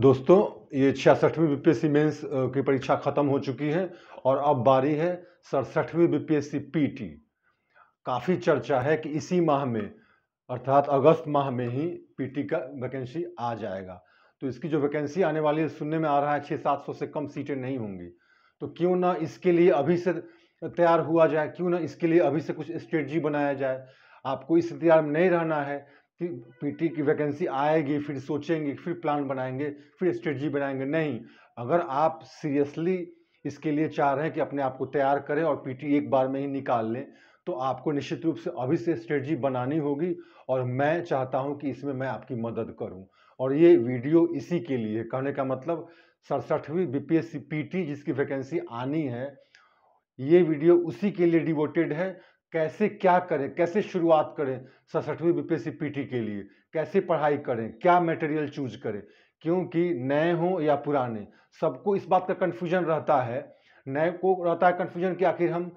दोस्तों, ये 66वीं BPSC mains की परीक्षा खत्म हो चुकी है और अब बारी है 67वीं बीपीएससी पीटी। काफ़ी चर्चा है कि इसी माह में अर्थात अगस्त माह में ही पीटी का वैकेंसी आ जाएगा। तो इसकी जो वैकेंसी आने वाली है, सुनने में आ रहा है 600-700 से कम सीटें नहीं होंगी। तो क्यों ना इसके लिए अभी से तैयार हुआ जाए, क्यों ना इसके लिए अभी से कुछ स्ट्रेटजी बनाया जाए। आपको इस इंतजार में नहीं रहना है कि पीटी की वैकेंसी आएगी फिर सोचेंगे, फिर प्लान बनाएंगे, फिर स्ट्रेटजी बनाएंगे। नहीं, अगर आप सीरियसली इसके लिए चाह रहे हैं कि अपने आप को तैयार करें और पीटी एक बार में ही निकाल लें, तो आपको निश्चित रूप से अभी से स्ट्रेटजी बनानी होगी। और मैं चाहता हूं कि इसमें मैं आपकी मदद करूं, और ये वीडियो इसी के लिए। कहने का मतलब 67वीं बीपीएससी पीटी जिसकी वैकेंसी आनी है, ये वीडियो उसी के लिए डिवोटेड है। कैसे क्या करें, कैसे शुरुआत करें 67वीं बीपीएससी पीटी के लिए, कैसे पढ़ाई करें, क्या मटेरियल चूज करें। क्योंकि नए हों या पुराने, सबको इस बात का कन्फ्यूजन रहता है। नए को रहता है कन्फ्यूजन कि आखिर हम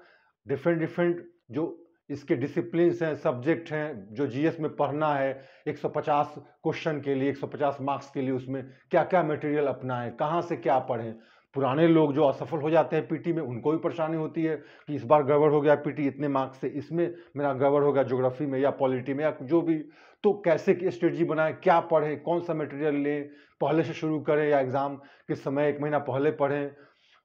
डिफरेंट जो इसके डिसिप्लिन्स हैं, सब्जेक्ट हैं, जो जीएस में पढ़ना है 150 क्वेश्चन के लिए, 150 मार्क्स के लिए, उसमें क्या क्या मटेरियल अपनाएं, कहाँ से क्या पढ़ें। पुराने लोग जो असफल हो जाते हैं पीटी में, उनको भी परेशानी होती है कि इस बार गड़बड़ हो गया पीटी इतने मार्क्स से, इसमें मेरा गड़बड़ हो गया ज्योग्राफी में या पॉलिटी में या जो भी। तो कैसे की स्ट्रेटजी बनाएं, क्या पढ़ें, कौन सा मटेरियल लें, पहले से शुरू करें या एग्जाम के समय 1 महीना पहले पढ़ें।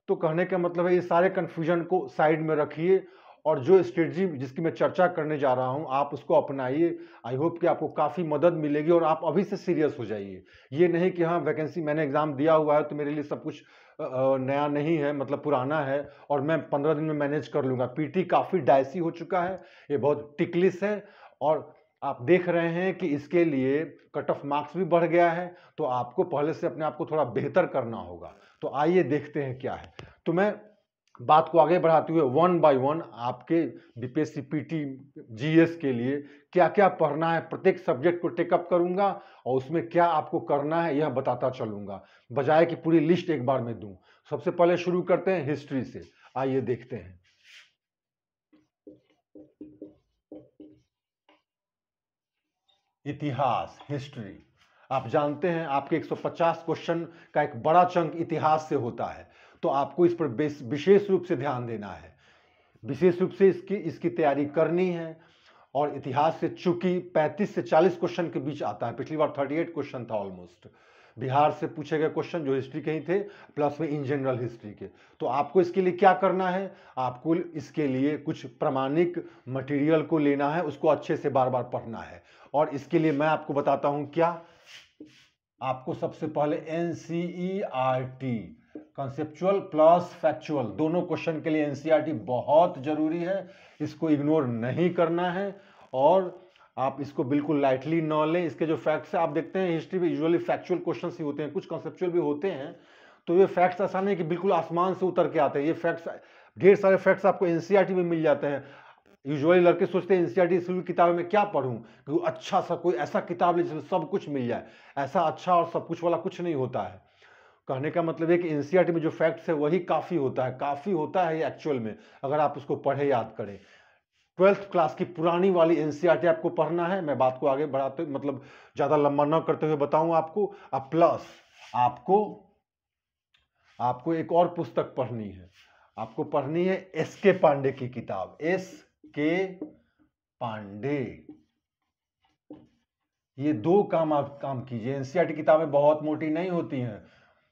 तो कहने का मतलब है, ये सारे कन्फ्यूजन को साइड में रखिए और जो स्ट्रेटजी जिसकी मैं चर्चा करने जा रहा हूं, आप उसको अपनाइए। आई होप कि आपको काफ़ी मदद मिलेगी और आप अभी से सीरियस हो जाइए। ये नहीं कि हाँ वैकेंसी मैंने एग्जाम दिया हुआ है तो मेरे लिए सब कुछ नया नहीं है, मतलब पुराना है और मैं 15 दिन में मैनेज कर लूँगा। पीटी काफ़ी डायसी हो चुका है, ये बहुत टिकलिस है और आप देख रहे हैं कि इसके लिए कट ऑफ मार्क्स भी बढ़ गया है। तो आपको पहले से अपने आप को थोड़ा बेहतर करना होगा। तो आइए देखते हैं क्या है। तो मैं बात को आगे बढ़ाते हुए वन बाय वन आपके बीपीएससी पीटी जीएस के लिए क्या क्या पढ़ना है, प्रत्येक सब्जेक्ट को टेकअप करूंगा और उसमें क्या आपको करना है यह बताता चलूंगा, बजाय कि पूरी लिस्ट एक बार में दूं। सबसे पहले शुरू करते हैं हिस्ट्री से। आइए देखते हैं। इतिहास, हिस्ट्री, आप जानते हैं आपके 150 क्वेश्चन का एक बड़ा चंक इतिहास से होता है। तो आपको इस पर विशेष रूप से ध्यान देना है, विशेष रूप से इसकी तैयारी करनी है। और इतिहास से चूंकि 35 से 40 क्वेश्चन के बीच आता है, पिछली बार 38 क्वेश्चन था ऑलमोस्ट, बिहार से पूछे गए क्वेश्चन जो हिस्ट्री के ही थे, प्लस में इन जनरल हिस्ट्री के। तो आपको इसके लिए क्या करना है, आपको इसके लिए कुछ प्रमाणिक मटेरियल को लेना है, उसको अच्छे से बार बार पढ़ना है। और इसके लिए मैं आपको बताता हूं क्या। आपको सबसे पहले एनसीईआरटी, कॉन्सेप्चुअल प्लस फैक्चुअल, दोनों क्वेश्चन के लिए एनसीईआरटी बहुत जरूरी है, इसको इग्नोर नहीं करना है। और आप इसको बिल्कुल लाइटली न लें। इसके जो फैक्ट्स है, आप देखते हैं हिस्ट्री में यूजुअली फैक्चुअल क्वेश्चंस ही होते हैं, कुछ कॉन्सेप्चुअल भी होते हैं। तो ये फैक्ट्स ऐसा नहीं कि बिल्कुल आसमान से उतर के आते हैं, ये फैक्ट्स, ढेर सारे फैक्ट्स आपको एनसीईआरटी में मिल जाते हैं। यूजुअली लड़के सोचते हैं एनसीईआरटी स्कूल की किताबें में क्या पढूं, कि अच्छा सा कोई ऐसा किताब ले जिसमें सब कुछ मिल जाए। ऐसा अच्छा और सब कुछ वाला कुछ नहीं होता है। कहने का मतलब है कि एनसीईआरटी में जो फैक्ट्स है वही काफी होता है, काफी होता है एक्चुअल में, अगर आप उसको पढ़े याद करें। 12th क्लास की पुरानी वाली एनसीईआरटी आपको पढ़ना है। मैं बात को आगे बढ़ाते मतलब ज्यादा लंबा न करते हुए बताऊं आपको। अब प्लस आपको एक और पुस्तक पढ़नी है, आपको पढ़नी है एस के पांडे की किताब, एस के पांडे। ये दो काम आप काम कीजिए। एनसीईआरटी किताबें बहुत मोटी नहीं होती हैं,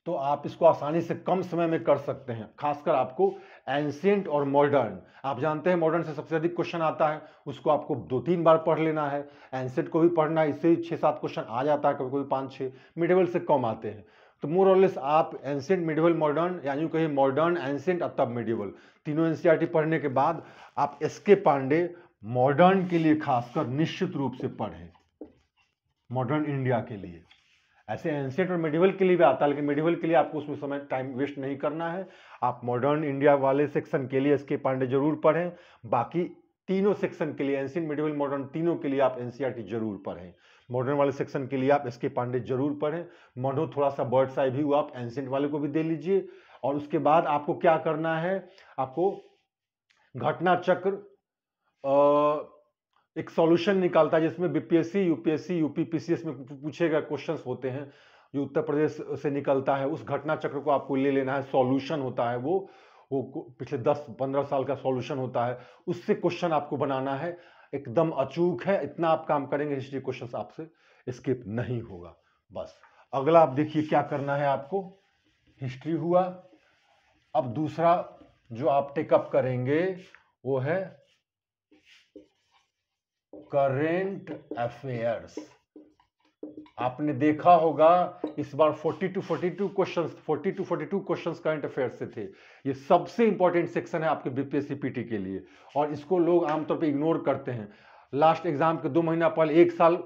तो आप इसको आसानी से कम समय में कर सकते हैं। खासकर आपको एंशिएंट और मॉडर्न, आप जानते हैं मॉडर्न से सबसे अधिक क्वेश्चन आता है, उसको आपको 2-3 बार पढ़ लेना है। एंशिएंट को भी पढ़ना है, इससे 6-7 क्वेश्चन आ जाता है, कभी कभी 5-6। मिडिवल से कम आते हैं। तो मोर और लेस आप एंशिएंट, मिडिवल, मॉडर्न, या यूं कहिए मॉडर्न, एंशिएंट और तब मिडिवल, तीनों एनसीईआरटी पढ़ने के बाद आप एस के पांडे मॉडर्न के लिए खासकर निश्चित रूप से पढ़ें, मॉडर्न इंडिया के लिए। ऐसे एंशिएंट और मिडिवल के लिए भी आता है, लेकिन मिडिवल के लिए आपको उसमें समय टाइम वेस्ट नहीं करना है। आप मॉडर्न इंडिया वाले सेक्शन के लिए एसके पांडे जरूर पढ़ें। बाकी तीनों सेक्शन के लिए, एंशिएंट, मिडिवल, मॉडर्न, तीनों के लिए आप एनसीईआरटी जरूर पढ़ें। मॉडर्न वाले सेक्शन के लिए आप एसके पांडे जरूर पढ़ें। मनो थोड़ा सा बर्ड्स आई व्यू आप एंशिएंट वाले को भी दे लीजिए। और उसके बाद आपको क्या करना है, आपको घटना चक्र एक सॉल्यूशन निकालता है जिसमें बीपीएससी, यूपीएससी, यूपीपीसीएस में पूछे गए क्वेश्चंस होते हैं, जो उत्तर प्रदेश से निकलता है, उस घटना चक्र को आपको ले लेना है। सॉल्यूशन होता है वो पिछले 10-15 साल का सॉल्यूशन होता है, उससे क्वेश्चन आपको बनाना है। एकदम अचूक है, इतना आप काम करेंगे हिस्ट्री क्वेश्चन आपसे स्किप नहीं होगा। बस अगला आप देखिए क्या करना है आपको। हिस्ट्री हुआ। अब दूसरा जो आप टेकअप करेंगे वो है करेंट अफेयर्स। आपने देखा होगा इस बार 40 to 42 क्वेश्चंस करंट अफेयर्स से थे। ये सबसे इंपॉर्टेंट सेक्शन है आपके बीपीएससी पीटी के लिए, और इसको लोग आमतौर पे इग्नोर करते हैं। लास्ट एग्जाम के 2 महीना पहले 1 साल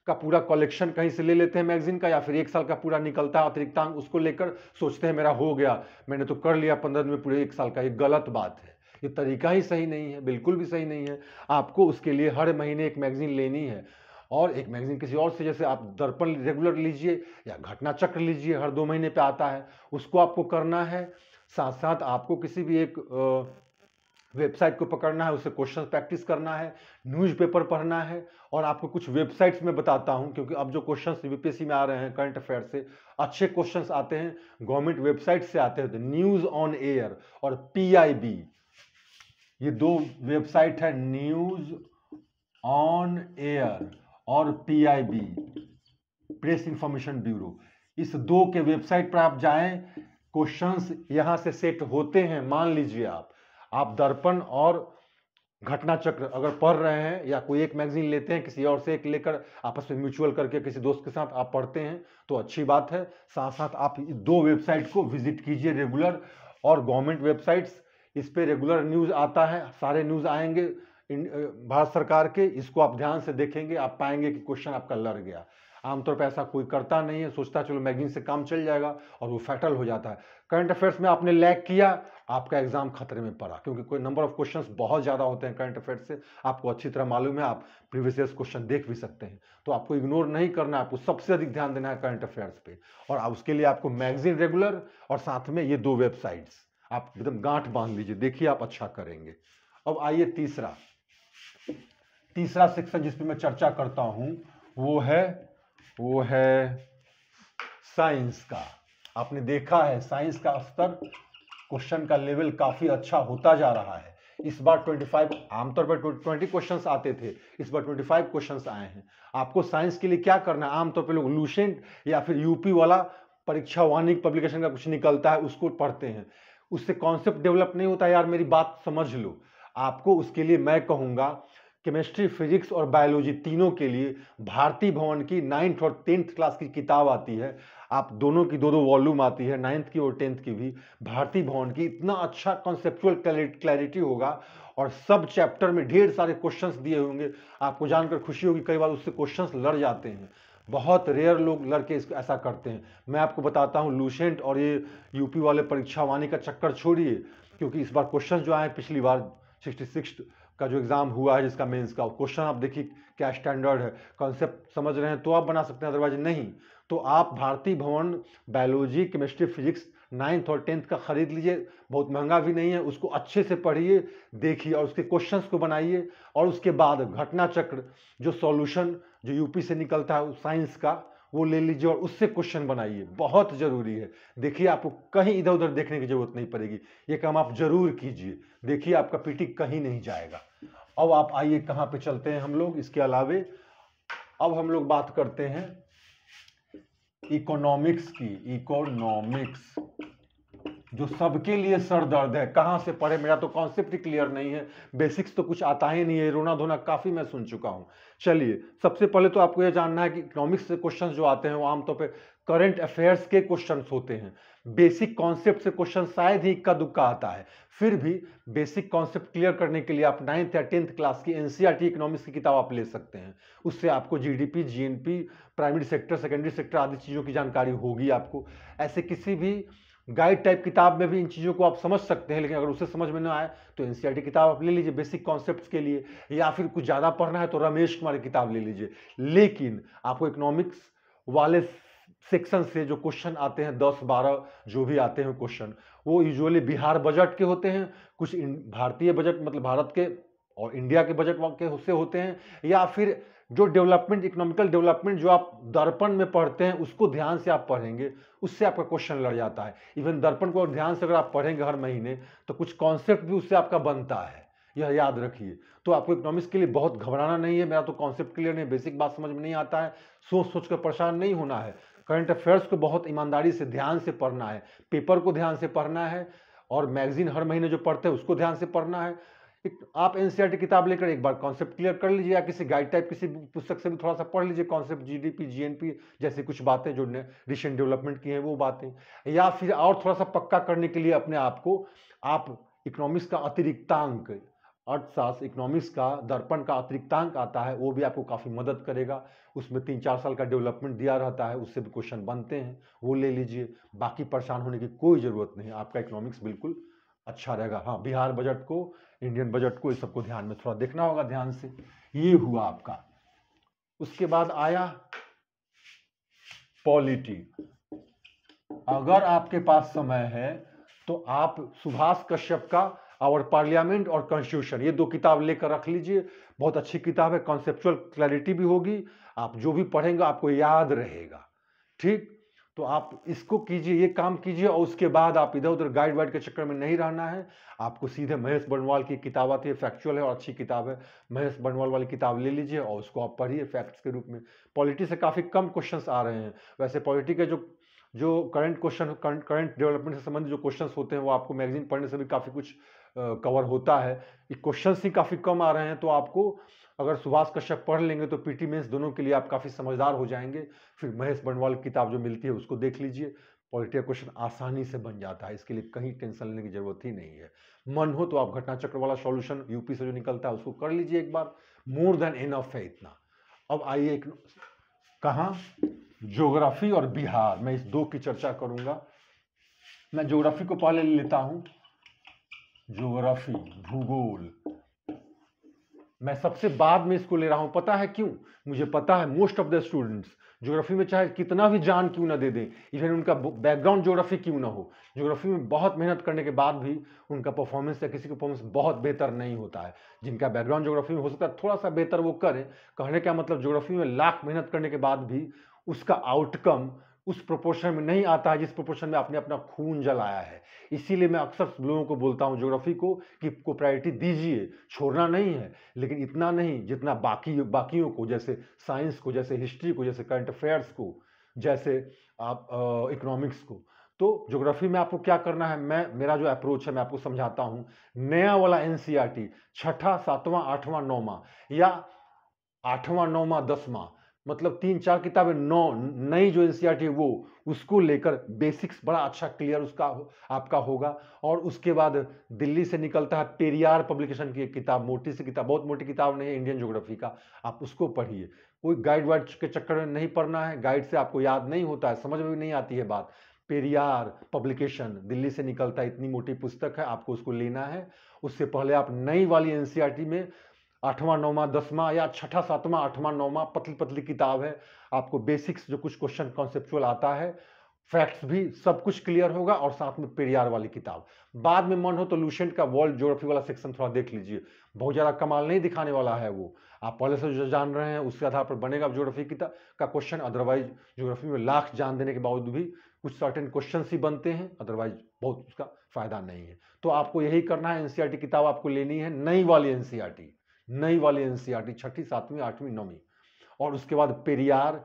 का पूरा कलेक्शन कहीं से ले लेते हैं मैगजीन का, या फिर 1 साल का पूरा निकलता है अतिरिक्तांक, उसको लेकर सोचते हैं मेरा हो गया, मैंने तो कर लिया 15 दिन में पूरे 1 साल का। ये गलत बात है, ये तरीका ही सही नहीं है, बिल्कुल भी सही नहीं है। आपको उसके लिए हर महीने एक मैगजीन लेनी है, और एक मैगजीन किसी और से, जैसे आप दर्पण रेगुलर लीजिए या घटना चक्र लीजिए, हर 2 महीने पे आता है, उसको आपको करना है। साथ साथ आपको किसी भी एक वेबसाइट को पकड़ना है, उससे क्वेश्चन प्रैक्टिस करना है, न्यूज़पेपर पढ़ना है। और आपको कुछ वेबसाइट्स में बताता हूं, क्योंकि अब जो क्वेश्चंस यूपीएससी में आ रहे हैं करंट अफेयर से, अच्छे क्वेश्चंस आते हैं गवर्नमेंट वेबसाइट से आते हैं। न्यूज़ ऑन एयर और पीआईबी, ये 2 वेबसाइट है, न्यूज़ ऑन एयर और पीआईबी, प्रेस इंफॉर्मेशन ब्यूरो। इस 2 के वेबसाइट पर आप जाएं, क्वेश्चंस यहां से सेट होते हैं। मान लीजिए आप दर्पण और घटना चक्र अगर पढ़ रहे हैं, या कोई एक मैगजीन लेते हैं, किसी और से एक लेकर आपस में म्यूचुअल करके किसी दोस्त के साथ आप पढ़ते हैं, तो अच्छी बात है। साथ साथ आप 2 वेबसाइट को विजिट कीजिए रेगुलर, और गवर्नमेंट वेबसाइट्स, इस पे रेगुलर न्यूज़ आता है, सारे न्यूज़ आएंगे भारत सरकार के, इसको आप ध्यान से देखेंगे, आप पाएंगे कि क्वेश्चन आपका लड़ गया। आमतौर पर ऐसा कोई करता नहीं है, सोचता चलो मैगजीन से काम चल जाएगा, और वो फैटल हो जाता है। करंट अफेयर्स में आपने लैग किया, आपका एग्जाम खतरे में पड़ा, क्योंकि कोई नंबर ऑफ क्वेश्चंस बहुत ज़्यादा होते हैं करंट अफेयर्स से, आपको अच्छी तरह मालूम है, आप प्रीवियस ईयर क्वेश्चन देख भी सकते हैं। तो आपको इग्नोर नहीं करना है, आपको सबसे अधिक ध्यान देना है करंट अफेयर्स पे, और उसके लिए आपको मैगजीन रेगुलर और साथ में ये 2 वेबसाइट्स आप एकदम गांठ बांध लीजिए, देखिए आप अच्छा करेंगे। अब आइए तीसरा सेक्शन जिस पे मैं चर्चा करता हूं वो है साइंस का। आपने देखा है साइंस का स्तर, क्वेश्चन का लेवल काफी अच्छा होता जा रहा है। इस बार 25, आमतौर पर 20 क्वेश्चंस आते थे, इस बार 25 क्वेश्चंस आए हैं। आपको साइंस के लिए क्या करना है, आमतौर पर लोग लूसेंट या फिर यूपी वाला परीक्षा वाणिज्य पब्लिकेशन का कुछ निकलता है, उसको पढ़ते हैं, उससे कॉन्सेप्ट डेवलप नहीं होता। यार मेरी बात समझ लो, आपको उसके लिए मैं कहूंगा केमिस्ट्री, फिजिक्स और बायोलॉजी तीनों के लिए भारती भवन की 9th और 10th क्लास की किताब आती है, आप दोनों की 2-2 वॉल्यूम आती है, 9th की और 10th की भी। भारती भवन की इतना अच्छा कॉन्सेप्चुअल क्लैरिटी होगा, और सब चैप्टर में ढेर सारे क्वेश्चंस दिए होंगे। आपको जानकर खुशी होगी, कई बार उससे क्वेश्चंस लड़ जाते हैं, बहुत रेयर लोग लड़के इसको ऐसा करते हैं। मैं आपको बताता हूँ, लूसेंट और ये यूपी वाले परीक्षा वाणी का चक्कर छोड़िए, क्योंकि इस बार क्वेश्चन जो आए, पिछली बार 66 का जो एग्जाम हुआ है जिसका मेंस का, क्वेश्चन आप देखिए क्या स्टैंडर्ड है, कॉन्सेप्ट समझ रहे हैं तो आप बना सकते हैं, अदरवाइज नहीं। तो आप भारती भवन बायोलॉजी, केमिस्ट्री, फिजिक्स 9th और 10th का खरीद लीजिए, बहुत महंगा भी नहीं है, उसको अच्छे से पढ़िए, देखिए और उसके क्वेश्चंस को बनाइए। और उसके बाद घटना चक्र जो सॉल्यूशन जो यूपी से निकलता है साइंस का, वो ले लीजिए और उससे क्वेश्चन बनाइए, बहुत जरूरी है। देखिए आपको कहीं इधर उधर देखने की जरूरत नहीं पड़ेगी, ये काम आप जरूर कीजिए, देखिए आपका पीटी कहीं नहीं जाएगा। अब आप आइए कहां पे चलते हैं हम लोग, इसके अलावे अब हम लोग बात करते हैं इकोनॉमिक्स की। इकोनॉमिक्स जो सबके लिए सर दर्द है, कहां से पढ़े, मेरा तो कॉन्सेप्ट ही क्लियर नहीं है, बेसिक्स तो कुछ आता ही नहीं है, रोना धोना काफी मैं सुन चुका हूं। चलिए सबसे पहले तो आपको यह जानना है कि इकोनॉमिक्स से क्वेश्चंस जो आते हैं वो आमतौर पे करंट अफेयर्स के क्वेश्चंस होते हैं। बेसिक कॉन्सेप्ट से क्वेश्चन शायद ही इक्का दुक्का आता है, फिर भी बेसिक कॉन्सेप्ट क्लियर करने के लिए आप 9th या 10th क्लास की एनसीईआरटी इकोनॉमिक्स की किताब आप ले सकते हैं। उससे आपको GDP, GNP, primary sector, secondary sector आदि चीजों की जानकारी होगी आपको। ऐसे किसी भी गाइड टाइप किताब में भी इन चीज़ों को आप समझ सकते हैं, लेकिन अगर उससे समझ में ना आए तो एनसीईआरटी किताब आप ले लीजिए बेसिक कॉन्सेप्ट्स के लिए, या फिर कुछ ज़्यादा पढ़ना है तो रमेश कुमार की किताब ले लीजिए। लेकिन आपको इकोनॉमिक्स वाले सेक्शन से जो क्वेश्चन आते हैं 10-12 जो भी आते हैं क्वेश्चन, वो यूजुअली बिहार बजट के होते हैं, कुछ भारतीय बजट मतलब भारत के और इंडिया के बजट के से होते हैं, या फिर जो डेवलपमेंट, इकोनॉमिकल डेवलपमेंट जो आप दर्पण में पढ़ते हैं उसको ध्यान से आप पढ़ेंगे, उससे आपका क्वेश्चन लड़ जाता है। इवन दर्पण को ध्यान से अगर आप पढ़ेंगे हर महीने तो कुछ कॉन्सेप्ट भी उससे आपका बनता है, यह याद रखिए। तो आपको इकोनॉमिक्स के लिए बहुत घबराना नहीं है, मेरा तो कॉन्सेप्ट क्लियर नहीं, बेसिक बात समझ में नहीं आता है, सोच सोच कर परेशान नहीं होना है। करंट अफेयर्स को बहुत ईमानदारी से ध्यान से पढ़ना है, पेपर को ध्यान से पढ़ना है, और मैगजीन हर महीने जो पढ़ते हैं उसको ध्यान से पढ़ना है। आप एनसीईआरटी किताब लेकर एक बार कॉन्सेप्ट क्लियर कर लीजिए, या किसी गाइड टाइप किसी पुस्तक से भी थोड़ा सा पढ़ लीजिए कॉन्सेप्ट, जीडीपी जीएनपी जैसी कुछ बातें जो रिसेंट डेवलपमेंट की हैं वो बातें, या फिर और थोड़ा सा पक्का करने के लिए अपने आप को आप इकोनॉमिक्स का अतिरिक्तांक, अर्थशास्त्र इकोनॉमिक्स का दर्पण का अतिरिक्तांक आता है, वो भी आपको काफ़ी मदद करेगा। उसमें 3-4 साल का डेवलपमेंट दिया रहता है, उससे भी क्वेश्चन बनते हैं, वो ले लीजिए। बाकी परेशान होने की कोई ज़रूरत नहीं है, आपका इकोनॉमिक्स बिल्कुल अच्छा रहेगा। हाँ, बिहार बजट को, इंडियन बजट को, इस सबको ध्यान में थोड़ा देखना होगा ध्यान से। ये हुआ आपका। उसके बाद आया पॉलिटी। अगर आपके पास समय है तो आप सुभाष कश्यप का आवर पार्लियामेंट और कॉन्स्टिट्यूशन, ये 2 किताब लेकर रख लीजिए। बहुत अच्छी किताब है, कॉन्सेप्चुअल क्लैरिटी भी होगी, आप जो भी पढ़ेंगे आपको याद रहेगा। ठीक, तो आप इसको कीजिए, ये काम कीजिए, और उसके बाद आप इधर उधर गाइड वाइड के चक्कर में नहीं रहना है। आपको सीधे महेश बर्णवाल की किताब आती है, फैक्चुअल है और अच्छी किताब है, महेश बर्णवाल वाली किताब ले लीजिए और उसको आप पढ़िए फैक्ट्स के रूप में। पॉलिटी से काफ़ी कम क्वेश्चंस आ रहे हैं। वैसे पॉलिटी के जो करंट क्वेश्चन, करंट डेवलपमेंट से संबंधित जो क्वेश्चंस होते हैं वो आपको मैगजीन पढ़ने से भी काफ़ी कुछ कवर होता है। क्वेश्चंस ही काफ़ी कम आ रहे हैं, तो आपको अगर सुभाष कश्यप पढ़ लेंगे तो पीटी मेंस दोनों के लिए आप काफ़ी समझदार हो जाएंगे। फिर महेश बर्णवाल की किताब जो मिलती है उसको देख लीजिए, पॉलिटी का क्वेश्चन आसानी से बन जाता है, इसके लिए कहीं टेंशन लेने की जरूरत ही नहीं है। मन हो तो आप घटना चक्र वाला सॉल्यूशन यूपी से जो निकलता है उसको कर लीजिए एक बार, मोर देन इनफ है इतना। अब आइए एक कहाँ, ज्योग्राफी और बिहार, मैं इस 2 की चर्चा करूंगा। मैं ज्योग्राफी को पहले लेता हूं, ज्योग्राफी भूगोल मैं सबसे बाद में इसको ले रहा हूं, पता है क्यों? मुझे पता है most of the students geography में चाहे कितना भी जान क्यों ना दे दें, इवन उनका बैकग्राउंड ज्योग्राफी क्यों ना हो, ज्योग्राफी में बहुत मेहनत करने के बाद भी उनका परफॉर्मेंस या किसी का परफॉर्मेंस बहुत बेहतर नहीं होता है। जिनका बैकग्राउंड ज्योग्राफी में हो सकता है थोड़ा सा बेहतर वो करें, कहने का मतलब ज्योग्राफी में लाख मेहनत करने के बाद भी उसका आउटकम उस प्रोपोर्शन में नहीं आता है जिस प्रोपोर्शन में आपने अपना खून जलाया है। इसीलिए मैं अक्सर लोगों को बोलता हूं ज्योग्राफी को कि को प्रायोरिटी दीजिए, छोड़ना नहीं है, लेकिन इतना नहीं जितना बाकियों को, जैसे साइंस को, जैसे हिस्ट्री को, जैसे करंट अफेयर्स को, जैसे आप इकोनॉमिक्स को। तो ज्योग्राफी में आपको क्या करना है, मेरा जो अप्रोच है मैं आपको समझाता हूं। नया वाला एनसीईआरटी 6ठा 7वां 8वां 9वां या 8वां 9वां 10वां, मतलब 3-4 किताबें नई जो एनसीईआरटी है वो, उसको लेकर बेसिक्स बड़ा अच्छा क्लियर उसका आपका होगा। और उसके बाद दिल्ली से निकलता है पेरियार पब्लिकेशन की एक किताब, मोटी सी किताब, बहुत मोटी किताब नहीं है, इंडियन ज्योग्राफी का, आप उसको पढ़िए। कोई गाइड वाइड के चक्कर में नहीं पढ़ना है, गाइड से आपको याद नहीं होता है, समझ में भी नहीं आती है बात। पेरियार पब्लिकेशन दिल्ली से निकलता है, इतनी मोटी पुस्तक है, आपको उसको लेना है। उससे पहले आप नई वाली एनसीईआरटी में 8वां 9वां 10वां या 6ठा 7वां 8वां 9वां पतली पतली किताब है, आपको बेसिक्स जो कुछ क्वेश्चन कॉन्सेप्चुअल आता है, फैक्ट्स भी सब कुछ क्लियर होगा, और साथ में पेरियार वाली किताब। बाद में मन हो तो लुसेंट का वर्ल्ड ज्योग्राफी वाला सेक्शन थोड़ा देख लीजिए, बहुत ज़्यादा कमाल नहीं दिखाने वाला है वो, आप पहले से जो जान रहे हैं उसके आधार पर बनेगा ज्योग्राफी का क्वेश्चन। अदरवाइज ज्योग्राफी में लाख जान देने के बावजूद भी कुछ सर्टेन क्वेश्चन ही बनते हैं, अदरवाइज बहुत उसका फायदा नहीं है। तो आपको यही करना है, एनसीईआरटी किताब आपको लेनी है, नई वाली एनसीईआरटी, नई वाली एनसीईआरटी 6ठी 7वीं 8वीं 9वीं, और उसके बाद पेरियार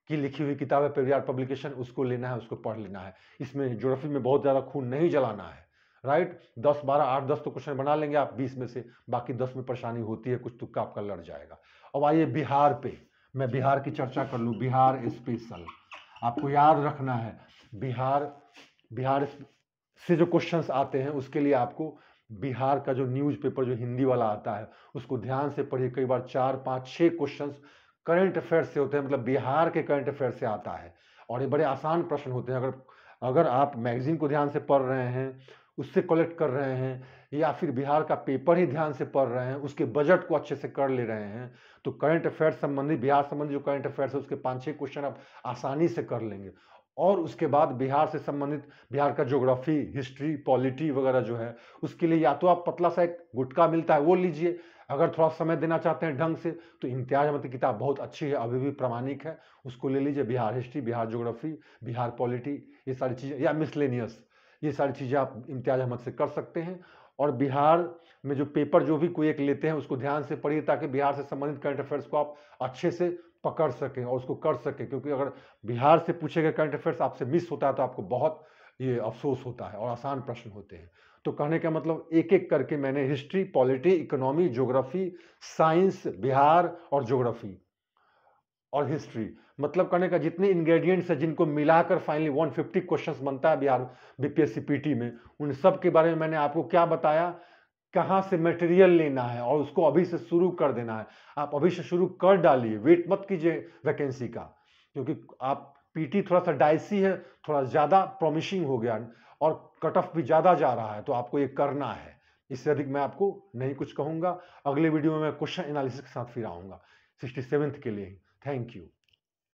की लिखी हुई किताब है पेरियार पब्लिकेशन, उसको लेना है, उसको पढ़ लेना है। इसमें ज्योग्राफी में बहुत ज़्यादा खून नहीं जलाना है, राइट। 10 12 8 10 तो क्वेश्चन बना लेंगे आप 20 में से, बाकी 10 में परेशानी होती है, कुछ तुक्का आपका लड़ जाएगा। अब आइए बिहार पे, मैं बिहार की चर्चा कर लूँ, बिहार स्पेशल आपको याद रखना है। बिहार से जो क्वेश्चंस आते हैं उसके लिए आपको बिहार का जो न्यूज़पेपर जो हिंदी वाला आता है उसको ध्यान से पढ़िए। कई बार 4 5 6 क्वेश्चंस करंट अफेयर से होते हैं, मतलब बिहार के करंट अफेयर से आता है, और ये बड़े आसान प्रश्न होते हैं। अगर आप मैगजीन को ध्यान से पढ़ रहे हैं, उससे कलेक्ट कर रहे हैं, या फिर बिहार का पेपर ही ध्यान से पढ़ रहे हैं, उसके बजट को अच्छे से कर ले रहे हैं, तो करंट अफेयर संबंधी, बिहार संबंधी जो करंट अफेयर्स है उसके 5-6 क्वेश्चन आप आसानी से कर लेंगे। और उसके बाद बिहार से संबंधित बिहार का ज्योग्राफी, हिस्ट्री, पॉलिटी वगैरह जो है उसके लिए या तो आप पतला सा एक गुटका मिलता है वो लीजिए, अगर थोड़ा समय देना चाहते हैं ढंग से तो इम्तियाज अहमद की किताब बहुत अच्छी है, अभी भी प्रामाणिक है, उसको ले लीजिए। Bihar history, Bihar geography, Bihar polity, ये सारी चीज़ें, या मिसलेनियस, ये सारी चीज़ें आप इम्तियाज अहमद से कर सकते हैं। और बिहार में जो पेपर जो भी कोई एक लेते हैं उसको ध्यान से पढ़िए, ताकि बिहार से संबंधित करंट अफेयर्स को आप अच्छे से पकड़ सकें और उसको कर सकें। क्योंकि अगर बिहार से पूछे गए करंट अफेयर्स आपसे मिस होता है तो आपको बहुत ये अफसोस होता है और आसान प्रश्न होते हैं। तो कहने का मतलब एक एक करके मैंने history, polity, economy, geography, science, Bihar और ज्योग्राफी और हिस्ट्री, मतलब कहने का जितने इंग्रेडिएंट्स है जिनको मिलाकर फाइनली 150 क्वेश्चंस बनता है बिहार बीपीएससी पीटी में, उन सब के बारे में मैंने आपको क्या बताया, कहाँ से मटेरियल लेना है और उसको अभी से शुरू कर देना है। आप अभी से शुरू कर डालिए, वेट मत कीजिए वैकेंसी का, क्योंकि आप पीटी थोड़ा सा डाइसी है, थोड़ा ज़्यादा प्रॉमिसिंग हो गया और कट ऑफ भी ज़्यादा जा रहा है, तो आपको ये करना है। इससे अधिक मैं आपको नहीं कुछ कहूँगा। अगले वीडियो में मैं क्वेश्चन एनालिसिस के साथ फिर आऊँगा 67th के लिए। Thank you.